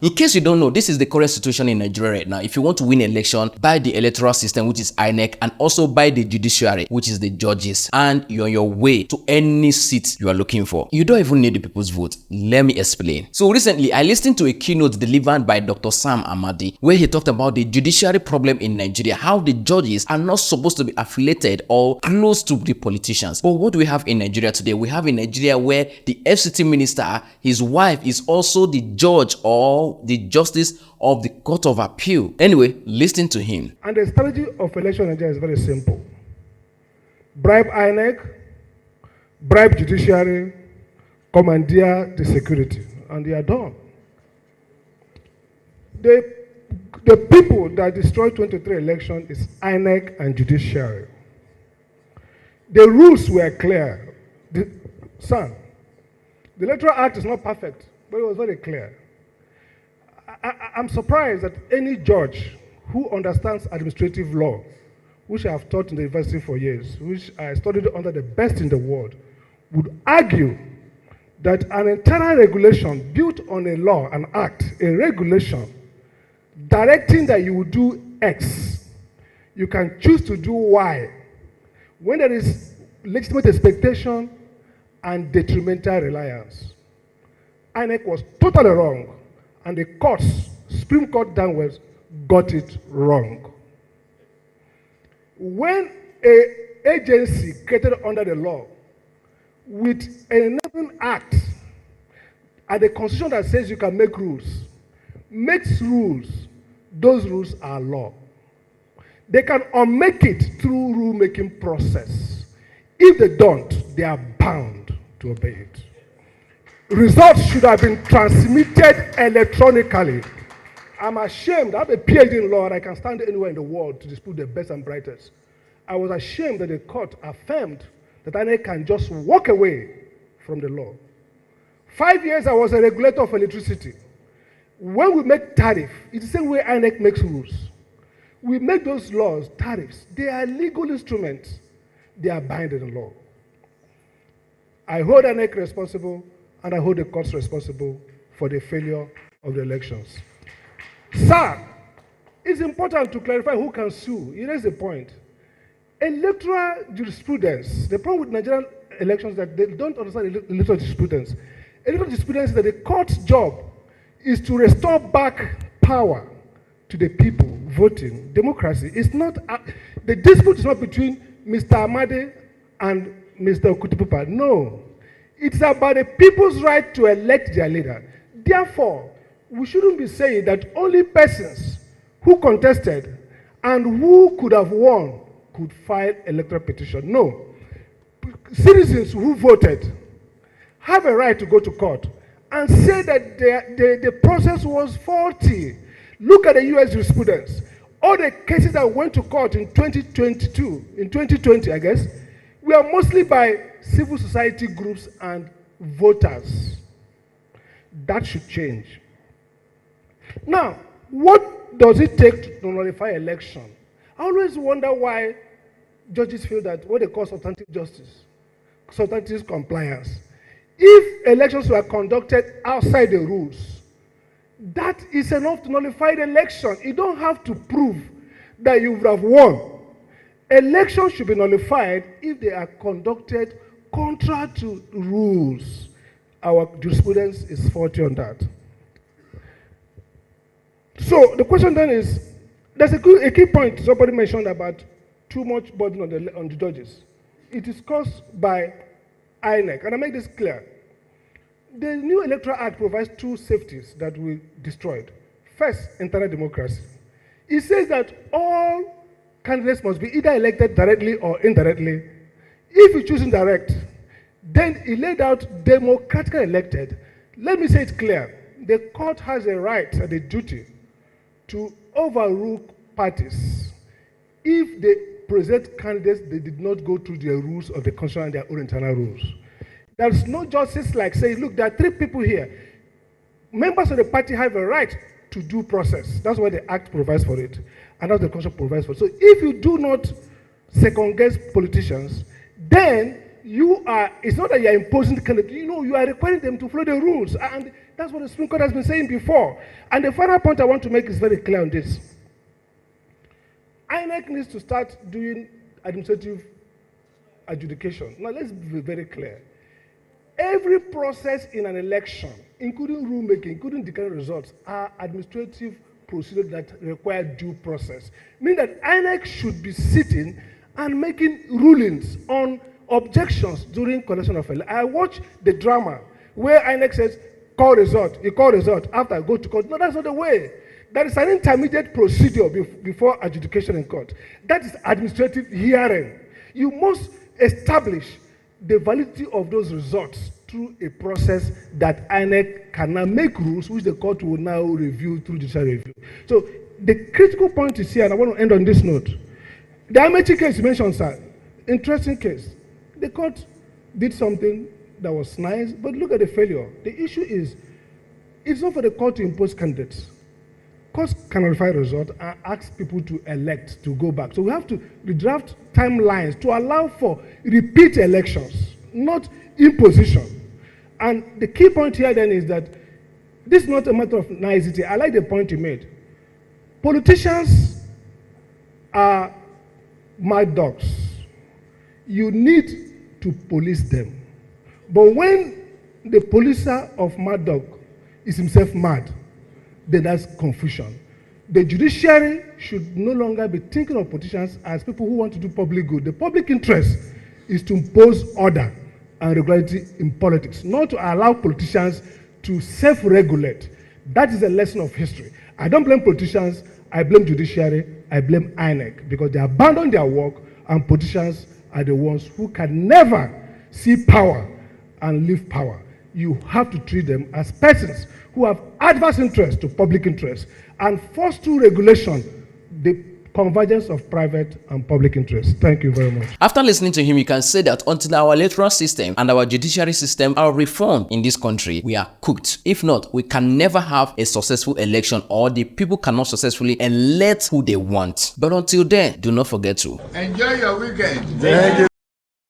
In case you don't know, this is the current situation in Nigeria right now. If you want to win election, buy the electoral system, which is INEC, and also buy the Judiciary, which is the judges, and you're on your way to any seat you are looking for. You don't even need the people's vote. Let me explain. So recently, I listened to a keynote delivered by Dr. Amadi, where he talked about the judiciary problem in Nigeria, how the judges are not supposed to be affiliated or close to the politicians. But what do we have in Nigeria today? We have in Nigeria where the FCT minister, his wife, is also the judge or the justice of the Court of Appeal. Anyway, listen to him. And the strategy of election in Nigeria is very simple. Bribe INEC, bribe Judiciary, commandeer the security, and they are done. The people that destroyed 23 election is INEC and Judiciary. The rules were clear. The Electoral Act is not perfect, but it was very clear. I'm surprised that any judge who understands administrative law, which I have taught in the university for years, which I studied under the best in the world, would argue that an entire regulation built on a law, an act, a regulation, directing that you will do X, you can choose to do Y, when there is legitimate expectation and detrimental reliance. INEC was totally wrong. And the courts, Supreme Court downwards, got it wrong. When an agency created under the law with an enabling act and the constitution that says you can make rules, makes rules, those rules are law. They can unmake it through rule-making process. If they don't, they are bound to obey it. Results should have been transmitted electronically. I'm ashamed. I have a PhD in law and I can stand anywhere in the world to dispute the best and brightest. I was ashamed that the court affirmed that INEC can just walk away from the law. 5 years I was a regulator of electricity. When we make tariff, it's the same way INEC makes rules. We make those laws, tariffs. They are legal instruments. They are binding in law. I hold INEC responsible, and I hold the courts responsible for the failure of the elections. Sir, it's important to clarify who can sue. Here is the point. Electoral jurisprudence, the problem with Nigerian elections is that they don't understand electoral jurisprudence. Electoral jurisprudence is that the court's job is to restore back power to the people voting. Democracy is not, the dispute is not between Mr. Amadi and Mr. Okutipupa. No. It's about the people's right to elect their leader. Therefore, we shouldn't be saying that only persons who contested and who could have won could file electoral petition. No. Citizens who voted have a right to go to court and say that the process was faulty. Look at the US jurisprudence. All the cases that went to court in 2020, I guess, were mostly by civil society groups and voters. That should change. Now, what does it take to nullify election? I always wonder why judges feel that what they call substantive justice, substantive compliance. If elections were conducted outside the rules, that is enough to nullify the election. You don't have to prove that you would have won. Elections should be nullified if they are conducted contrary to rules. Our jurisprudence is faulty on that. So the question then is, there's a key point somebody mentioned about too much burden on the judges. It is caused by INEC, and I make this clear. The new Electoral Act provides two safeties that we destroyed. First, internal democracy. It says that all candidates must be either elected directly or indirectly. If you choose indirect, then it laid out democratically elected. Let me say it clear. The court has a right and a duty to overrule parties if they present candidates that did not go through the rules of the constitution and their own internal rules. There's no justice like saying, look, there are three people here. Members of the party have a right to due process. That's why the Act provides for it. And that's the Constitution provides for it. So if you do not second-guess politicians, then you are, it's not that you are imposing the candidate, you know, you are requiring them to follow the rules. And That's what the Supreme Court has been saying before. And the final point I want to make is very clear on this. INEC needs to start doing administrative adjudication. Now, let's be very clear. Every process in an election, including rulemaking, including declaring results, are administrative procedures that require due process. Meaning that INEC should be sitting and making rulings on objections during collection of elections. I watch the drama where INEC says, call result, you call result, after I go to court. No, that's not the way. There is an intermediate procedure before adjudication in court. That is administrative hearing. You must establish the validity of those results through a process that INEC can now make rules, which the court will now review through judicial review. So the critical point is here, and I want to end on this note. The Amadi case you mentioned, sir, interesting case. The court did something that was nice, but look at the failure. The issue is, it's not for the court to impose candidates. Courts can verify results and ask people to elect, to go back. So we have to redraft timelines to allow for repeat elections, not imposition. And the key point here then is that this is not a matter of nicety. I like the point you made. Politicians are mad dogs. You need to police them. But when the policer of mad dog is himself mad, then that's confusion. The judiciary should no longer be thinking of politicians as people who want to do public good. The public interest is to impose order and regularity in politics, not to allow politicians to self-regulate. That is a lesson of history. I don't blame politicians, I blame judiciary, I blame INEC, because they abandon their work, and politicians are the ones who can never see power and leave power. You have to treat them as persons who have adverse interest to public interest and force through regulation the convergence of private and public interest. Thank you very much. After listening to him, you can say that until our electoral system and our judiciary system are reformed in this country, we are cooked. If not, we can never have a successful election, or the people cannot successfully elect who they want. But until then, do not forget to enjoy your weekend. Thank you.